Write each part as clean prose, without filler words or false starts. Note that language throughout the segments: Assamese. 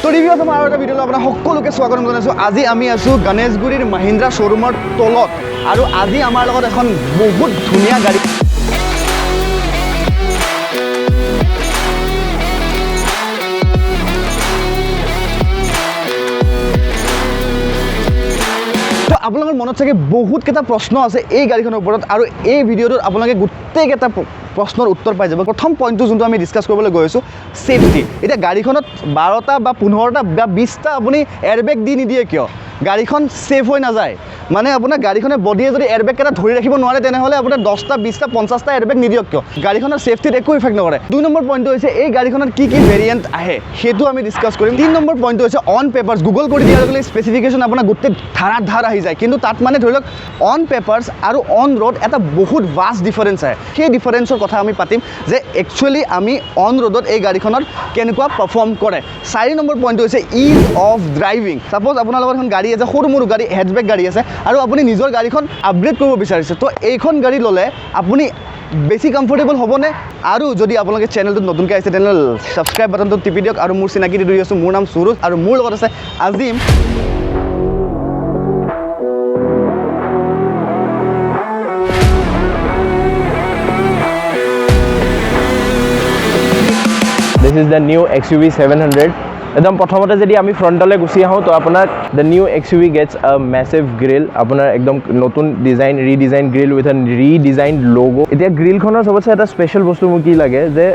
তো ৰিভিউ আছে আৰু এটা ভিডিঅ'লৈ আপোনাক সকলোকে স্বাগতম জনাইছোঁ। আজি আমি আছোঁ গণেশগুৰিৰ মহিন্দ্ৰা শ্ব'ৰুমৰ তলত আৰু আজি আমাৰ লগত এখন বহুত ধুনীয়া গাড়ী আপোনালোকৰ মনত চাগে বহুত কেইটা প্ৰশ্ন আছে এই গাড়ীখনৰ ওপৰত আৰু এই ভিডিঅ'টোত আপোনালোকে গোটেইকেইটা প্ৰশ্নৰ উত্তৰ পাই যাব। প্ৰথম পইণ্টটো যোনটো আমি ডিছকাছ কৰিবলৈ গৈ আছোঁ ছেফটি। এতিয়া গাড়ীখনত 12টা বা 15টা বা 20টা আপুনি এয়াৰবেগ দি নিদিয়ে কিয়? গাড়ীখন ছেফ হৈ নাযায়। মানে আপোনাৰ গাড়ীখনে বডিয়ে যদি এয়াৰবেগকেইটা ধৰি ৰাখিব নোৱাৰে তেনেহ'লে আপোনাৰ 10টা 20টা 50টা এয়াৰবেগ নিদিয়ক কিয়? গাড়ীখনৰ ছেফটিত একো ইফেক্ট নকৰে। 2 নম্বৰ পইণ্টটো হৈছে এই গাড়ীখনত কি কি ভেৰিয়েণ্ট আহে সেইটো আমি ডিছকাছ কৰিম। 3 নম্বৰ পইণ্টটো হৈছে অন পেপাৰ্ছ। গুগল কৰি দিয়াৰ লগে লগে স্পেচিফিকেশ্যন আপোনাৰ গোটেই ধাৰ আহি যায়, কিন্তু তাত মানে ধৰি লওক অন পেপাৰ্ছ আৰু অন ৰোড এটা বহুত ভাষ্ট ডিফাৰেঞ্চ আহে। সেই ডিফাৰেঞ্চৰ কথা আমি পাতিম যে একচুৱেলি আমি অন ৰোডত এই গাড়ীখনত কেনেকুৱা পাৰফৰ্ম কৰে। 4 নম্বৰ পইণ্টটো হৈছে ইজ অফ ড্ৰাইভিং। ছাপ'জ আপোনাৰ লগত এখন গাড়ী আছে, সৰু মৰু গাড়ী, হেডবেক গাড়ী আছে আৰু আপুনি নিজৰ গাড়ীখন আপগ্ৰেড কৰিব বিচাৰিছে, তো এইখন গাড়ী ল'লে আপুনি বেছি কমফৰ্টেবল হ'বনে? আৰু যদি আপোনালোকে চেনেলটোত নতুনকৈ আহিছে তেনেহ'লে ছাবস্ক্ৰাইব বাটনটো টিপি দিয়ক। আৰু মোৰ চিনাকি দি আছোঁ, মোৰ নাম সুৰুজ আৰু মোৰ লগত আছে আজিম। This is the new XUV700. একদম প্ৰথমতে যদি আমি ফ্ৰণ্টলৈ গুচি আহোঁ তো আপোনাৰ দ্য নিউ XUV গেটছ আ মেছিভ গ্ৰিল। আপোনাৰ একদম নতুন design, redesign grill with a redesign লগো। এতিয়া গ্ৰিলখনৰ চবতছে এটা স্পেচিয়েল বস্তু মোক কি লাগে যে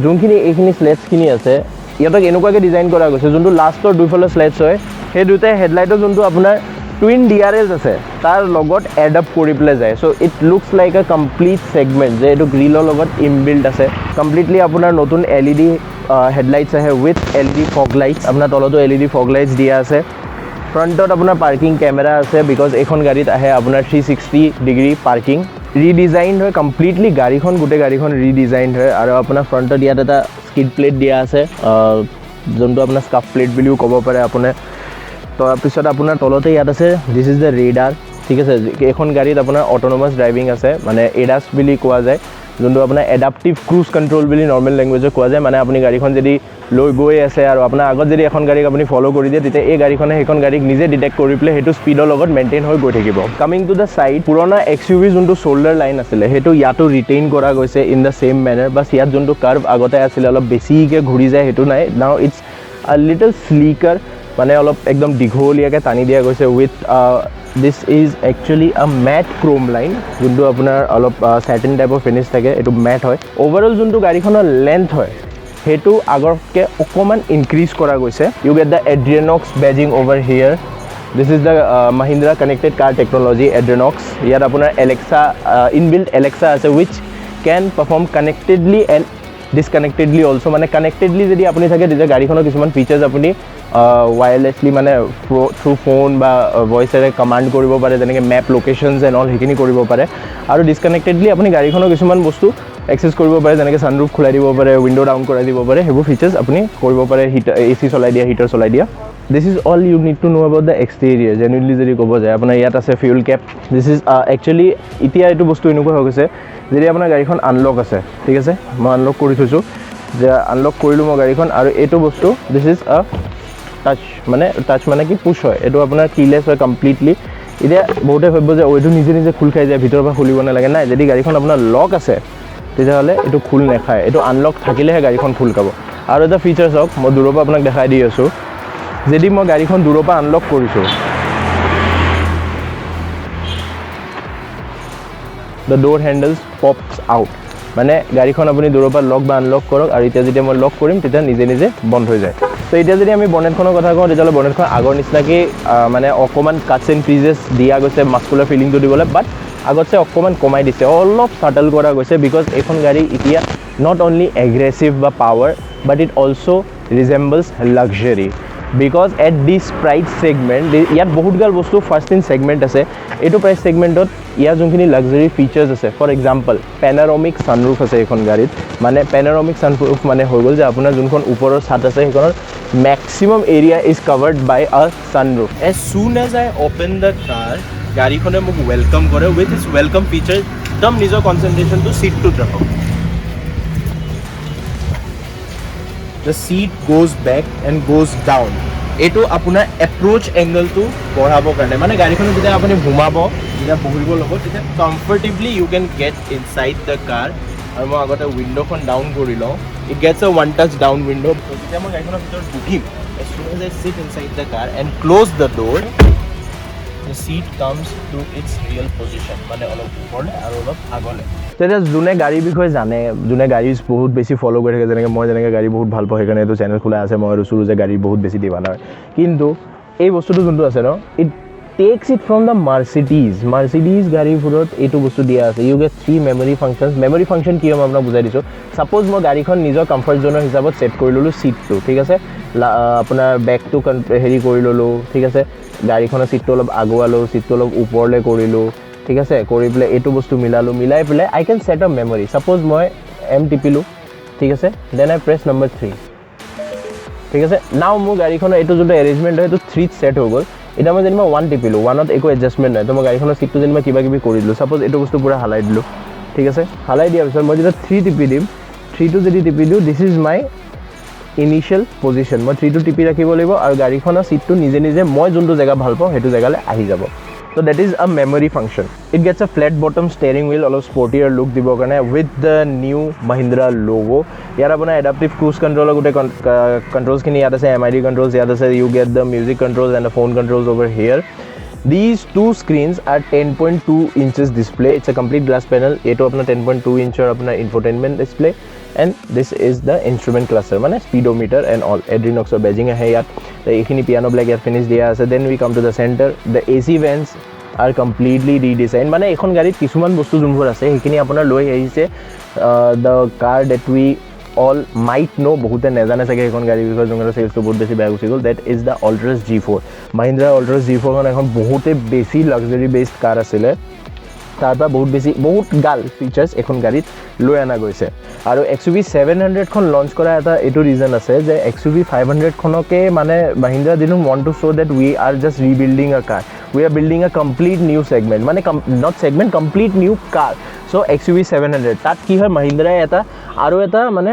যোনখিনি এইখিনি স্লেটছখিনি আছে ইহঁতক এনেকুৱাকৈ ডিজাইন কৰা গৈছে, যোনটো লাষ্টৰ দুইফালে স্লেটছ হয় সেই দুটাই হেডলাইটৰ যোনটো আপোনাৰ টুইন DRS আছে তাৰ লগত এড আপ কৰি পেলাই যায়। So' it looks like a complete segment যে এইটো গ্ৰিলৰ লগত ইনবিল্ড আছে। কমপ্লিটলি আপোনাৰ নতুন LED হেডলাইটছ আহে উইথ LED ফগ লাইটছ। আপোনাৰ তলতো LED ফগ লাইটছ দিয়া আছে। ফ্ৰণ্টত আপোনাৰ পাৰ্কিং কেমেৰা আছে, বিকজ এইখন গাড়ীত আহে আপোনাৰ 360 ডিগ্ৰী পাৰ্কিং। ৰিডিজাইন হয় কমপ্লিটলি, গাড়ীখন গোটেই গাড়ীখন ৰিডিজাইন হয়। আৰু আপোনাৰ ফ্ৰণ্টত ইয়াত এটা স্কিড প্লেট দিয়া আছে, যোনটো আপোনাৰ স্কাফ প্লেট বুলিও ক'ব পাৰে আপুনি। তাৰপিছত আপোনাৰ তলতে ইয়াত আছে দিছ ইজ দ্য ৰেডাৰ। ঠিক আছে, এইখন গাড়ীত আপোনাৰ অট'নমাছ ড্ৰাইভিং আছে, মানে এডাছ বুলি কোৱা যায়, যোনটো আপোনাৰ এডাপ্টিভ ক্ৰুজ কণ্ট্ৰল বুলি নৰ্মেল লেংগুৱেজত কোৱা যায়। মানে আপুনি গাড়ীখন যদি লৈ গৈ আছে আৰু আপোনাৰ আগত যদি এখন গাড়ীক আপুনি ফ'ল' কৰি দিয়ে, তেতিয়া এই গাড়ীখনে সেইখন গাড়ীক নিজে ডিটেক্ট কৰি পেলাই সেইটো স্পীডৰ লগত মেইনটেইন হৈ গৈ থাকিব। কামিং টু দ্য ছাইড, পুৰণা XUV যোনটো শ্ব'ল্ডাৰ লাইন আছিলে সেইটো ইয়াতো ৰিটেইন কৰা গৈছে in the same manner. Bus ইয়াত যোনটো কাৰ্ভ আগতে আছিলে অলপ বেছিকৈ ঘূৰি যায় সেইটো নাই। নাও ইটছ আ লিটল স্লিকাৰ, মানে অলপ একদম দীঘলীয়াকৈ টানি দিয়া গৈছে উইথ দিছ ইজ একচুৱেলি আ মেট ক্ৰোম লাইন, যোনটো আপোনাৰ অলপ চেটিন টাইপৰ ফিনিছ থাকে, এইটো মেট হয়। অ'ভাৰঅল যোনটো গাড়ীখনৰ লেন্থ হয় সেইটো আগতকৈ অকণমান ইনক্ৰিজ কৰা গৈছে। You get the AdrenoX badging over here. This is the Mahindra connected car technology AdrenoX. ইয়াত আপোনাৰ এলেক্সা ইনবিল্ট এলেক্সা আছে which can perform connectedly and disconnectedly also'. মানে কানেক্টেডলি যদি আপুনি থাকে তেতিয়া গাড়ীখনৰ কিছুমান ফিচাৰ্ছ আপুনি ৱায়াৰলেছলি মানে থ্ৰু ফোন বা ভইচেৰে কমাণ্ড কৰিব পাৰে, যেনেকৈ মেপ লোকেশ্যনছ এণ্ড অল সেইখিনি কৰিব পাৰে। আৰু ডিছকানেক্টেডলি আপুনি গাড়ীখনৰ কিছুমান বস্তু এক্সেছ কৰিব পাৰে, যেনেকৈ ছানৰুফ খোলাই দিব পাৰে, উইণ্ড' ডাউন কৰাই দিব পাৰে, সেইবোৰ ফিচাৰ্ছ আপুনি কৰিব পাৰে। AC চলাই দিয়া, হিটাৰ চলাই দিয়া। This is all you need to know' about the exterior. Genuinely যদি ক'ব যায় আপোনাৰ ইয়াত আছে fuel cap. This is actually এতিয়া এইটো বস্তু এনেকুৱা হৈ গৈছে, যদি আপোনাৰ গাড়ীখন আনলক আছে, ঠিক আছে, মই আনলক কৰি থৈছোঁ, যে আনলক কৰিলোঁ মই গাড়ীখন, আৰু এইটো বস্তু দিছ ইজ আ টাচ মানে কি পুছ হয়, এইটো আপোনাৰ কিলেছ হয় কমপ্লিটলি। এতিয়া বহুতে ভাবিব যে এইটো নিজে নিজে খোল খাই যায়, ভিতৰৰ পৰা খুলিব নালাগে। নাই, যদি গাড়ীখন আপোনাৰ লক আছে তেতিয়াহ'লে এইটো খোল নাখায়, এইটো আনলক থাকিলেহে গাড়ীখন খোল খাব। আৰু এটা ফিচাৰ চাওক, মই দূৰৰ পৰা আপোনাক দেখাই দি আছোঁ। যদি মই গাড়ীখন দূৰৰ পৰা আনলক কৰিছোঁ, দ্য ড'ৰ হেণ্ডেলছ পপছ আউট, মানে গাড়ীখন আপুনি দূৰৰ পৰা লক বা আনলক কৰক, আৰু এতিয়া যেতিয়া মই লক কৰিম তেতিয়া নিজে নিজে বন্ধ হৈ যায়। তো এতিয়া যদি আমি বনেটখনৰ কথা কওঁ তেতিয়াহ'লে বনেটখন আগৰ নিচিনাকৈ মানে অকণমান কাটছ এণ্ড ফ্ৰিজেছ দিয়া গৈছে মাস্কুলাৰ ফিলিংটো দিবলৈ, বাট আগতছে অকণমান কমাই দিছে, অলপ চাটল কৰা গৈছে। বিকজ এইখন গাড়ী এতিয়া নট অনলি এগ্ৰেছিভ বা power, but it also' resembles luxury. Because at this price segment ইয়াত বহুতগাল বস্তু ফাৰ্ষ্ট ইন ছেগমেণ্ট আছে। এইটো প্ৰাইচ ছেগমেণ্টত ইয়াৰ যোনখিনি লাক্সাৰী ফিচাৰ্ছ আছে, ফৰ এক্সাম্পল পেনাৰমিক ছানৰুফ আছে এইখন গাড়ীত। মানে পেনাৰমিক ছানৰুফ মানে হৈ গ'ল যে আপোনাৰ যোনখন ওপৰৰ ছাদ আছে সেইখনৰ মেক্সিমাম এৰিয়া ইজ কাভাৰ্ড বাই আ ছানৰুফ। এজ চুন এজ আই অ'পেন দ্য কাৰ, গাড়ীখনে মোক ৱেলকাম কৰে উইথ ইজ ৱেলকাম ফিচাৰ। একদম নিজৰ কনচেনট্ৰেশ্যনটো ছিটটোত ৰাখক। the seat goes back and goes down. এইটো আপোনাৰ এপ্ৰোচ এংগলটো বঢ়াবৰ কাৰণে মানে গাড়ীখনত যেতিয়া আপুনি ঘুমাব যেতিয়া বহিব ল'ব তেতিয়া comfortably you can get inside the car আৰু মই আগতে উইণ্ডোখন ডাউন কৰি লওঁ it gets a one touch down window যেতিয়া মই গাড়ীখনৰ ভিতৰত বহিম as soon as I sit inside the car and close the door the seat comes to its real position মানে অলপ ওপৰলে আৰু অলপ আগলে তেতিয়া যোনে গাড়ী বিষয়ে জানে যোনে গাড়ী বহুত বেছি ফলো কৰি থাকে যেনেকৈ মই যেনেকৈ গাড়ী বহুত ভাল পাওঁ সেইকাৰণে এইটো চেনেল খোলা আছে মই ৰচুলো যে গাড়ী বহুত বেছি দিবানা হয় কিন্তু এই বস্তুটো যোনটো আছে ন it takes it from the Mercedes গাড়ীবোৰত এইটো বস্তু দিয়া আছে ইউ গেট 3 মেমৰি ফাংচন কি মই আপোনাক বুজাই দিছোঁ ছাপ'জ মই গাড়ীখন নিজৰ কমফৰ্ট জ'নৰ হিচাপত ছেট কৰি ল'লোঁ ছিটটো ঠিক আছে আপোনাৰ বেকটো হেৰি কৰি ল'লোঁ ঠিক আছে গাড়ীখনৰ ছিটটো অলপ আগুৱালোঁ ছিটটো অলপ ওপৰলৈ কৰিলোঁ ঠিক আছে কৰি পেলাই এইটো বস্তু মিলাই পেলাই আই কেন ছেট আ মেমৰি ছাপ'জ মই এম টিপিলোঁ ঠিক আছে দেন আই প্ৰেছ নম্বৰ 3 ঠিক আছে নাও মোৰ গাড়ীখনৰ এইটো যোনটো এৰেঞ্জমেণ্ট হয় এইটো 3ত ছেট হৈ গ'ল এতিয়া মই যেনিবা 1 টিপিলোঁ 1ত একো এডজাষ্টমেণ্ট নাই তো মই গাড়ীখনৰ ছিটটো যেনিবা কিবা কিবি কৰি দিলোঁ ছাপ'জ এইটো বস্তু পূৰা হালাই দিলোঁ ঠিক আছে হালাই দিয়াৰ পিছত মই যেতিয়া 3 টিপি দিম 3টো যদি টিপি দিওঁ this is my initial position মই 3টো টিপি ৰাখিব লাগিব আৰু গাড়ীখনৰ ছিটটো নিজে নিজে মই যোনটো জেগা ভাল পাওঁ সেইটো জেগালৈ আহি যাব So that is a memory function. It gets a flat bottom steering wheel, অলপ sportier look দিব কাৰণে with the new Mahindra logo. ইয়াৰ আপোনাৰ adaptive cruise control গোটে controls খিনি ইয়াত আছে MID controls ইয়াত আছে you get the music controls and the phone controls over here. These two screens are 10.2 inches display. It's a complete glass panel. এইটো আপোনাৰ 10.2 incher আপোনাৰ infotainment display and this is the instrument cluster মানে speedometer and all. Adrenoxৰ badging আহে ইয়াত এইখিনি piano black ইয়াত finish দিয়া আছে then we come to the center. The AC vents are completely redesigned মানে এখন গাড়ীত কিছুমান বস্তু যোনবোৰ আছে সেইখিনি আপোনাৰ লৈ আহিছে the car that we all might know বহুতে নেজানে চাগে এখন গাড়ী বিষয়ে যোনটো সেলছটো বহুত বেছি বেয়া গুচি গ'ল that is the Ultras G4 Mahindra Ultras G4 খন এখন বহুতে বেছি লাক্সাৰি বেসড কাৰ আছিলে তাৰপৰা বহুত গাল ফিচাৰ্স এখন গাড়ীত লৈ আনা গৈছে আৰু XUV700 খন লঞ্চ কৰা এটা এইটো ৰিজন আছে যে XUV500 খনকে মানে Mahindra didn't want to show that we are just rebuilding a car we are building a complete new segment মানে not segment complete new car so XUV700 তাত কি হয় Mahindra এটা আৰু এটা মানে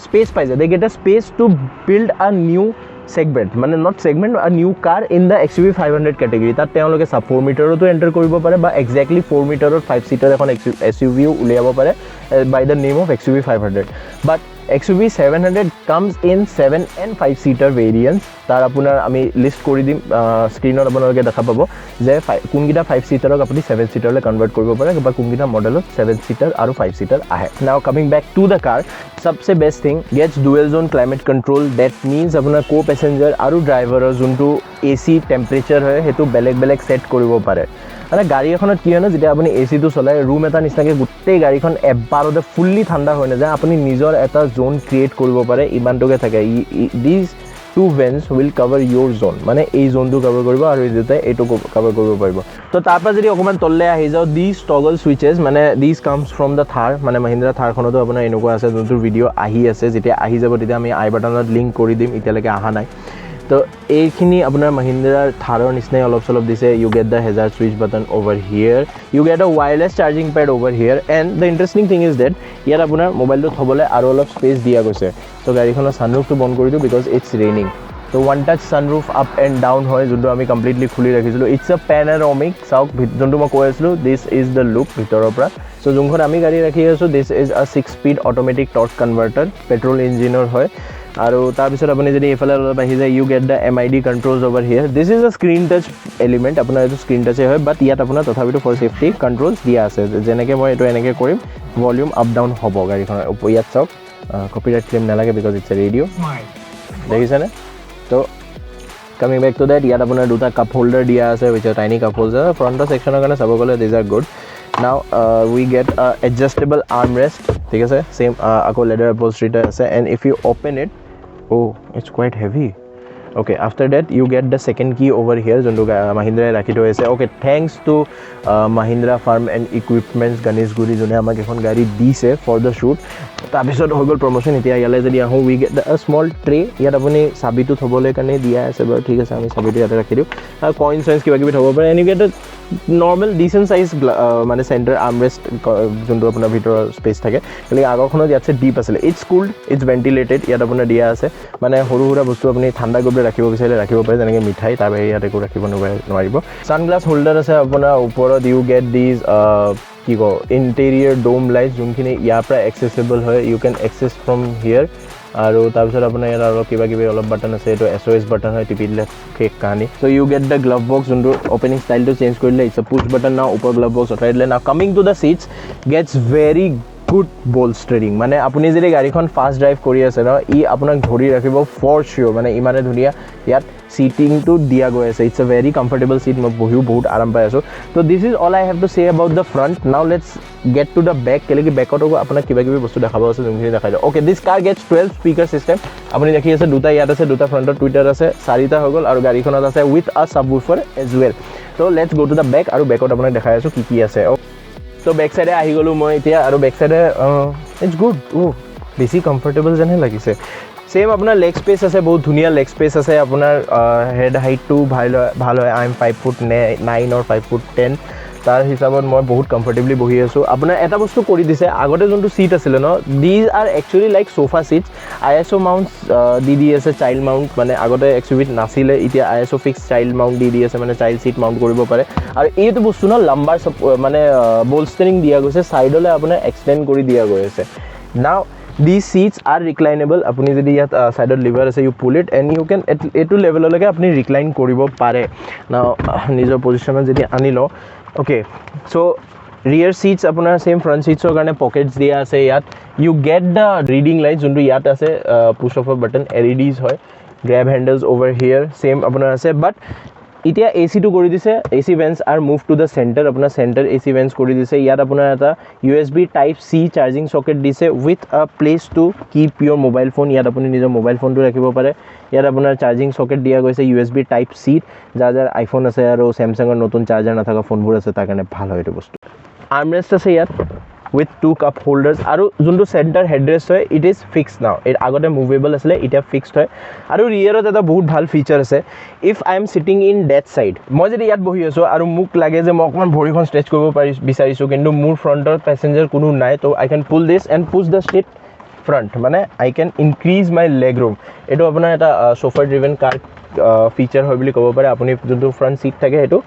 স্পেস পাইছে they get a space to build a new segment মানে not segment a new car in the XUV500 category তাত তেওঁলোকে সাব 4 মিটাৰতো এন্টাৰ কৰিব পাৰে বা এক্স্যাক্টলি 4 মিটাৰৰ 5 সিটাৰ এখন SUV উলিয়াব পাৰে by the name of XUV500 but XUV700 comes in 7 and 5 seater variants তাৰ আপোনাৰ আমি লিষ্ট কৰি দিম স্ক্ৰিনত আপোনালোকে দেখা পাব যে কোনকিটা 5 সিটাৰক আপুনি 7 সিটাৰলৈ কনভাৰ্ট কৰিব পাৰে বা কোনকিটা মডেলত 7 সিটাৰ আৰু 5 সিটাৰ আহে now coming back to the car सबसे best thing gets dual zone climate control that means अपना को पैसेंजर और ड्राइवर जोनटू एसी टेम्परेचर है हेतु बेलेग सेट কৰিব পাৰে মানে গাড়ী এখনত কি হয় না যেতিয়া আপুনি এসি টো চলাই রুম এটা নিচিনাকে গোটেই গাড়ীখন এবাৰতে ফুল্লি ঠাণ্ডা হৈ না যায় আপুনি নিজৰ এটা জোন ক্ৰিয়েট কৰিব পাৰে ইমানটোকে থাকে this two vents will cover your zone মানে এই জোনটো কভার কৰিব আৰু এইতে এটো কভাৰ কৰিব পাৰিব তো তাৰপৰা যদি অকমান তললে আহি যাও these toggle switches মানে these comes from the Thar মানে Mahindra Thar খনতো আপোনাৰ এনেকুৱা আছে যোনটো ভিডিও আহি আছে যেতিয়া আহি যাব তেতিয়া আমি আই বাটনত লিংক কৰি দিম ইতিয়ালৈকে আহা নাই তো এইখিনি আপোনাৰ Mahindra Tharৰ নিচিনাই অলপ চলপ দিছে you get the hazard switch button over here you get a wireless charging pad over here and the interesting thing is that ইয়াত আপোনাৰ মোবাইলটো থবলৈ আৰু অলপ স্পেস দিয়া গৈছে তো গাড়ীখনৰ সানৰুফটো বন্ধ কৰি দিও because it's raining তো one touch sunroof up and down হয় যোনটো আমি কমপ্লিটলি খুলি ৰাখিছিলো it's a panoramic চাওক যোনটো মই কৈ আছিলো this is the look ভিতৰৰ পৰা সো যোনখন আমি গাড়ী ৰাখি আছো this is a 6 speed automatic torque converter petrol engineৰ হয় আৰু তাৰ পিছত আপুনি যদি এফালে অলপ আহি যায় you get the MID controls over here this is a screen touch element আপোনাৰ এইটো screen touch হয় but ইয়াত আপোনাৰ তথাপিটো for safety controls দিয়া আছে যেনেকৈ মই এটো এনেকৈ কৰিম ভলিউম আপ ডাউন হ'ব গাড়ীখনৰ ইয়াত চাওক কপিৰাইট ক্লেম নালাগে because it's a radio দেখিছেনে তো coming back to that ইয়াত আপোনাৰ দুটা কাপ হোল্ডাৰ দিয়া আছে which are tiny cup holders ফ্ৰণ্টৰ সেকশনৰ কাৰণে চাব গলে these are good now we get a adjustable armrest ঠিক আছে same আকৌ leather upholstery আছে and if you open it oh it's quite heavy Okay, after that you get the second key over here jonto Mahindra rakhi thoi ase. Okay, thanks to Mahindra Farm and Equipments Ganeshguri jone amak ekhon gari dise for the shoot. tar bisod hoi gol promotion etia yale jodi ahu we get a small tray yat apuni sabi tu thobole kane dia ase bar thik ase ami sabi tu yate rakhi diu ar coins kiba kibi thobo pare and you get a normal decent size mane center armrest jonto apunar bhitor space thake kali agor khonot yatse deep asile it's cooled it's ventilated yat apunar dia ase mane horu hura bostu apuni thanda gobre rakhibo bisaile rakhibo pare jenenge mithai tabe yate ko rakhibo নোৱাৰিব sunglass holder ase apunar uporot you get these কি কো interior dome lights যোনখিনি ইয়াৰ পৰা accessible হয় you can access from here আৰু তাৰপিছত আপোনাৰ ইয়াৰ আৰু কিবা কিবি অলপ বাটন আছে এটো SOS বাটন হয় টিপিলে ফেক কাহানি so you get the glove box যোনটো opening style to change কৰিলে it's a push button now upper glove box উঠাই দিলে now coming to the seats gets very good bolstering মানে আপুনি যদি গাড়ীখন ফাস্ট ড্ৰাইভ কৰি আছে ন ই আপোনাক ধৰি ৰাখিব ফৰ শিওৰ মানে ইমানে ধুনীয়া ইয়াত seating to dia go ase it's a very comfortable seat মই বহিও বহুত আৰাম পাই আছো so this is all I have to say about the front now let's get to the back কেলেকি ব্যাকত আপোনাক কিবা কিবি বস্তু দেখাব আছে যোনখিনি দেখাই দিও okay this car gets 12 speaker system আপুনি দেখি আছে দুটা ইয়াত আছে দুটা ফ্ৰণ্টত টুইটাৰ আছে চাৰিটা হৈ গল আৰু গাড়ীখনত আছে with a subwoofer as well so let's go to the back আৰু ব্যাকত আপোনাক দেখাই আছো কি আছে so back side আহি গলো মই এতিয়া আৰু back side it's good বেছি comfortable যেন লাগিছে सेम अपना लेग स्पेस আছে बहुत धुनिया लेग स्पेस আছে আপোনাৰ হেড হাইট টু ভাল হয় I am 5 foot 9 or 5 foot 10 তাৰ হিচাপত মই বহুত কমফৰ্টেবলি বহি আছো আপোনাৰ এটা বস্তু কৰি দিছে আগতে যোনটো সিট আছিল ন these are actually like sofa seats ISO mounts দি আছে চাইল্ড মাউন্ট মানে আগতে এক্সুভিত নাছিলে এতিয়া ISO ফিক্স চাইল্ড মাউন্ট দি আছে মানে চাইল্ড সিট মাউন্ট কৰিব পাৰে আৰু এইটো বস্তু ন লম্বা মানে বোলষ্টাৰিং দিয়া গৈছে সাইডলে আপোনাৰ এক্সটেন্ড কৰি দিয়া গৈছে নাও these seats are reclinable apuni jodi yat side lever ase you pull it and you can etu level lage apni recline koribo pare now nijor position jodi anilo okay so rear seats apunar same front seats or karone pockets dia ase yat you get the reading lights jonto yat ase push of a button LEDs hoy grab handles over here same apunar ase but ইতিয়া AC টু কৰি দিছে AC vents are moved to the center আপোনাৰ center AC vents কৰি দিছে ইয়াত আপোনাৰ এটা USB type C charging socket দিছে with a place to keep your mobile phone ইয়াত আপুনি নিজৰ মোবাইল ফোনটো ৰাখিব পাৰে ইয়াত আপোনাৰ চাৰ্জিং সকেট দিয়া গৈছে USB type C যাৰ iPhone আছে আৰু Samsung ৰ নতুন চাৰ্জাৰ নাথাকা ফোনবোৰ আছে তাৰ কাৰণে ভাল হয় এটো বস্তু armrest আছে ইয়াত with two cup holders aru juntu center headrest hoy it is fixed now it agote movable asle eta fixed hoy aru rear ot eta bahut bhal feature ase if I am sitting in that side moi jodi yat bohi aso aru muk lage je moi okman bhori khon stretch koribo pari bisarisu kintu mur frontor passenger kunu nai to I can pull this and push the seat front mane I can increase my leg room eto apuna eta chauffeur driven car feature hoy boli kobo pare apuni juntu front seat thake eto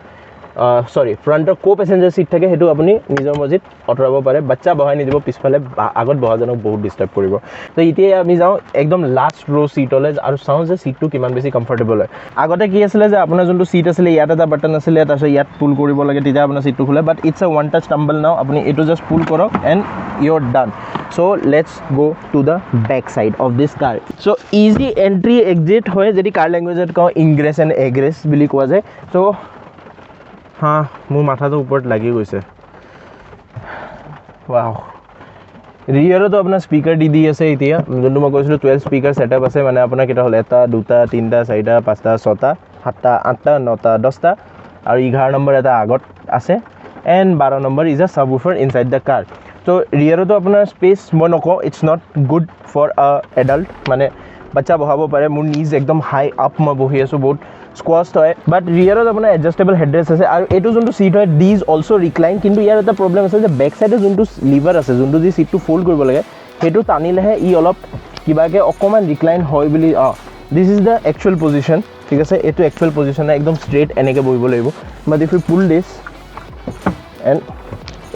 sorry front co passenger seat থাকে হেতু আপুনি নিজৰ মজিত অটৰাব পাৰে বাচ্চা বহাই নি দিব পিছফালে আগত বহা জনক বহুত ডিস্টাৰ্ব কৰিব তো ইতিয়া আমি যাও একদম লাস্ট रो সিটলে আৰু চাও যে সিটটো কিমান বেছি কমফৰ্টেবল হয় আগতে কি আছিল যে আপোনাৰ যোনটো সিট আছিল ইয়াত এটা বাটন আছিল তাৰপিছত ইয়াত পুল কৰিব লাগে তেতিয়া আপোনাৰ সিটটো খোলে বাট it's a one touch tumble now আপুনি এটো জাস্ট পুল কৰক and you are done so let's go to the back side of this car so easy entry exit হয় যদি কাৰ ল্যাঙ্গুৱেজত কও ingress and egress বুলি কোৱা যায় so हाँ मोर माथा तो ऊपर लगी गई वाव रियर तो अपना स्पीकर दी আছে এতিয়া যোনটো মই কৈছিলো 12 স্পিকাৰ সেটআপ আছে মানে আপোনাৰ কিটা হল এটা দুটা তিনটা চাৰিটা পাঁচটা ছটা সাতটা আঠটা নটা 10টা আৰু 11 নম্বৰ এটা আগত আছে and 12 number is a সাবউফাৰ inside the কাৰ তো ৰিयर তো আপোনাৰ স্পেস মই নকও it's not good for a adult মানে বাচ্চা বহাব পাৰে মোৰ নিজ একদম হাই আপ মই বহি আছো বহুত স্কোয়াশড হয় বাট ৰিয়াৰত আপোনাৰ এডজাস্টেবল হেডৰেষ্ট আছে আৰু এটো যোনটো সিট হয় দিজ অলসো ৰিক্লাইন কিন্তু ইয়াৰ এটা প্ৰবলেম আছে যে বেক সাইডে যোনটো লিভাৰ আছে যোনটো যি সিটটো ফোল্ড কৰিব লাগে হেতু টানিলেহে ই অলপ কিবাকে অকমান ৰিক্লাইন হয় বুলি this is the actual position ঠিক আছে এটো একচুয়াল পজিশন একদম স্ট্ৰেইট এনেকে বহিব লাগিব but if you pull this end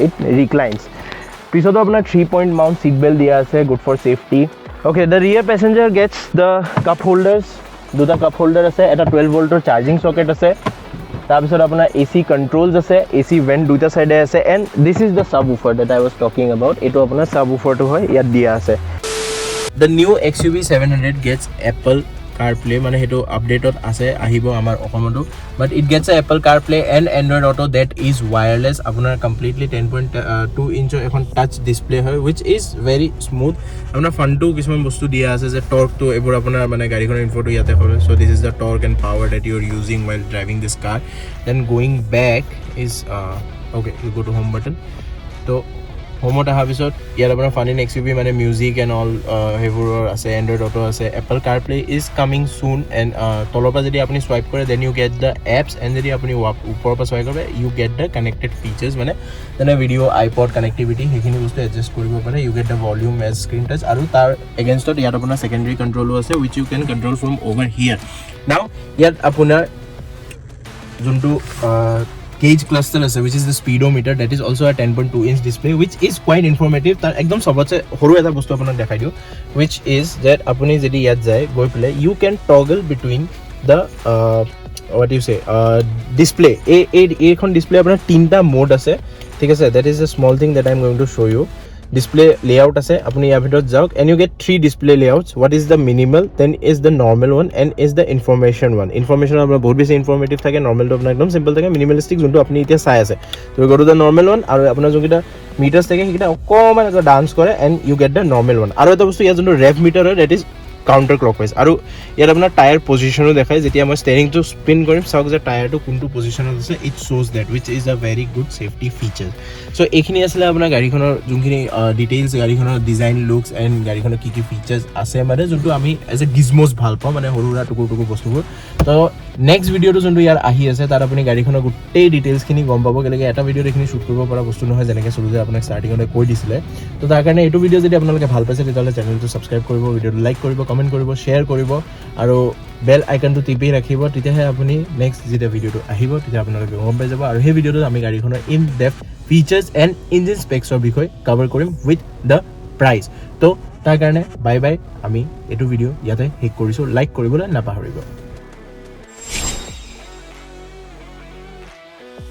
it reclines পিছতো আপোনাৰ 3 পইণ্ট মাউন্ট সিট বেল্ট দিয়া আছে good for safety okay the rear passenger gets the cup holders দুটা কাপ হোল্ডাৰ আছে এটা 12 ভোল্টৰ চাৰ্জিং সকেট আছে তাৰ পিছত আপোনাৰ AC কন্ট্ৰোলস আছে AC ভেন্ট দুটা সাইডে আছে and this is the subwoofer that I was talking about এটো আপোনাৰ সাবউফাৰটো হয় ইয়াত দিয়া আছে The new XUV 700 gets Apple CarPlay মানে হেতু আপডেটত আছে আহিব আমাৰ অসমতো but it gets a Apple CarPlay and Android Auto that is wireless আপোনাৰ completely 10.2 inch এখন টাচ ডিসপ্লে হয় which is very smooth আপোনাৰ ফ্ৰণ্টটো কিছুমান বস্তু দিয়া আছে যে টৰ্কটো এবোৰ আপোনাৰ মানে গাড়ীখনৰ ইনফোটো ইয়াতে হয় so this is the torque and power that you are using while driving this car then going back is okay you go to home button so হোমত অহাৰ পিছত ইয়াত আপোনাৰ ফান ইন XUV মানে মিউজিক এণ্ড অল সেইবোৰৰ আছে এণ্ড্ৰইড অটো আছে Apple CarPlay is coming soon and তলৰ পৰা যদি আপুনি চুৱাইপ কৰে then you get the apps and যদি আপুনি ওপৰৰ পৰা চুৱাইপ কৰে you get the connected features মানে যেনে ভিডিঅ' আইপড কানেক্টিভিটি সেইখিনি বস্তু এডজাষ্ট কৰিব পাৰে you get the volume as screen touch আৰু তাৰ এগেইনষ্টত ইয়াত আপোনাৰ ছেকেণ্ডেৰী কণ্ট্ৰলো আছে which you can control from over here now ইয়াত আপোনাৰ যোনটো gauge cluster আছে which is the speedometer that is also a 10.2 inch display which is quite informative tar ekdom sobotse horu eta bostu apunak dekhai diu which is that apuni jodi yat jay goi pele you can toggle between the what you say display a khon display apunar tinta mode ase thik ase that is a small thing that I am going to show you display layout ase apuni ya bhitor jaok and you get 3 display layouts what is the minimal then is the normal one and is the information one information apna bahut beshi informative thake normal to apna ekdom simple thake minimalistic jonto apni etia sai ase so you go to the normal one aru apna jokita meters thake hikita okoman dance kore and you get the normal one aru eta bostu ya jonto rev meter that is counter clockwise aru ইয়াত আপোনাৰ টায়াৰ পজিশনো দেখায় যেতিয়া মই ষ্টেৰিংটো স্পিন কৰিম চাওক যে টায়াৰটো কোনটো পজিশনত আছে it shows that which is a very good safety feature so এইখিনি আছিল আপোনাৰ গাড়ীখনৰ যোনখিনি ডিটেইলছ গাড়ীখনৰ ডিজাইন লুকছ এণ্ড গাড়ীখনৰ কি কি ফিচাৰ্ছ আছে মানে যোনটো আমি এজ এ গিজমোজ ভাল পাওঁ মানে সৰু সুৰা টুকুৰ বস্তুবোৰ তো নেক্সট ভিডিঅ'টো যোনটো ইয়াৰ আহি আছে তাত আপুনি গাড়ীখনৰ গোটেই ডিটেইলছখিনি গম পাব কেলেকে এটা ভিডিঅ'ত এইখিনি শ্বুট কৰিব পৰা বস্তু নহয় যেনেকৈ সুৰুজে আপোনাক ষ্টাৰ্টিঙতে কৈ দিছিলে তো তাৰ কাৰণে এইটো ভিডিঅ' যদি আপোনালোকে ভাল পাইছে তেতিয়াহ'লে চেনেলটো ছাবস্ক্ৰাইব কৰিব ভিডিঅ'টো লাইক কৰিব কমেণ্ট কৰিব শ্বেয়াৰ কৰিব আৰু বেল আইকনটো টিপি ৰাখিব তেতিয়াহে আপুনি নেক্সট যেতিয়া ভিডিঅ'টো আহিব তেতিয়া আপোনালোকে গম পাই যাব আৰু সেই ভিডিঅ'টোত আমি গাড়ীখনৰ in depth features and engine স্পেক্সৰ বিষয়ে কভাৰ কৰিম উইথ দ্য প্ৰাইচ তো তাৰ কাৰণে বাই বাই আমি এইটো ভিডিঅ' ইয়াতে শেষ কৰিছোঁ লাইক কৰিবলৈ নাপাহৰিব